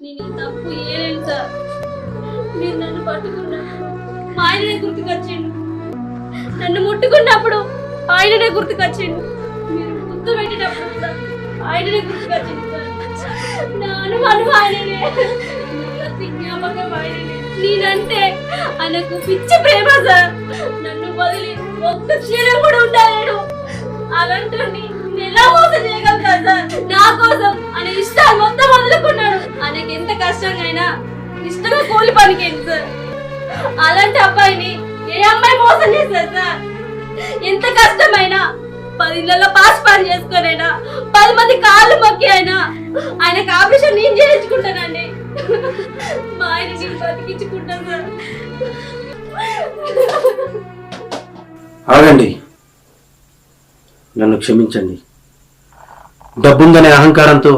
నేను ఈ తప్పు ఏలేదు సార్. మీరు నన్ను పట్టుకున్నప్పుడు మా ఆయననే గుర్తుకొచ్చిండు. నన్ను ముట్టుకున్నప్పుడు ఆయననే గుర్తుకొచ్చిండు. మీరు గుర్తు పెట్టినప్పుడు కూడా ఆయననే గుర్తుకొచ్చిండు సార్. నా అనుమానం ఆయననే, ప్రతి జ్ఞాపకం ఆయననే. నేనంటే ఆయనకు పిచ్చి ప్రేమ సార్. నన్ను వదిలి ఒక్క క్షణం కూడా ఉండలేడు. అలాంటి ఎలా మోసం చేయగలుగుతా సార్? నా కోసం ఆయన ఇష్టాలు మొత్తం వదులుకున్నాడు. ఆయనకి ఎంత కష్టంగా ఇష్టంగా కూలి పనికేంది సార్. అలాంటి అబ్బాయిని ఏ అమ్మాయి మోసం చేశారు సార్? ఎంత కష్టమైనా 10 ఇళ్లలో పాస్ పని చేసుకునైనా 10 మంది కాళ్ళు మొక్కి అయినా ఆయనకు ఆపరేషన్ నేను చేయించుకుంటానండి. మా ఆయన నేను బతికించుకుంటాను సార్. ఆగండి, నన్ను క్షమించండి. డబ్బుందనే అహంకారంతో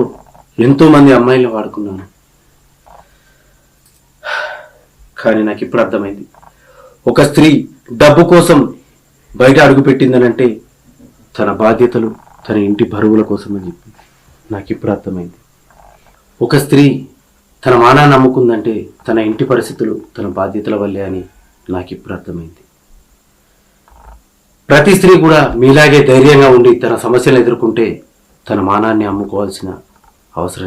ఎంతో మంది అమ్మాయిలు వాడుకున్నాను. కానీ నాకు ఇప్పుడు అర్థమైంది, ఒక స్త్రీ డబ్బు కోసం బయట అడుగుపెట్టిందనంటే తన బాధ్యతలు, తన ఇంటి బరువుల కోసం అని చెప్పి నాకు ఇప్పుడు అర్థమైంది. ఒక స్త్రీ తన మానాన్ని నమ్ముకుందంటే తన ఇంటి పరిస్థితులు, తన బాధ్యతల వల్లే అని నాకు ఇప్పుడు అర్థమైంది. ప్రతి స్త్రీ కూడా మీలాగే ధైర్యంగా ఉండి తన సమస్యలు ఎదుర్కొంటే తన మానాన్ని అమ్ముకోవాల్సిన అవసరం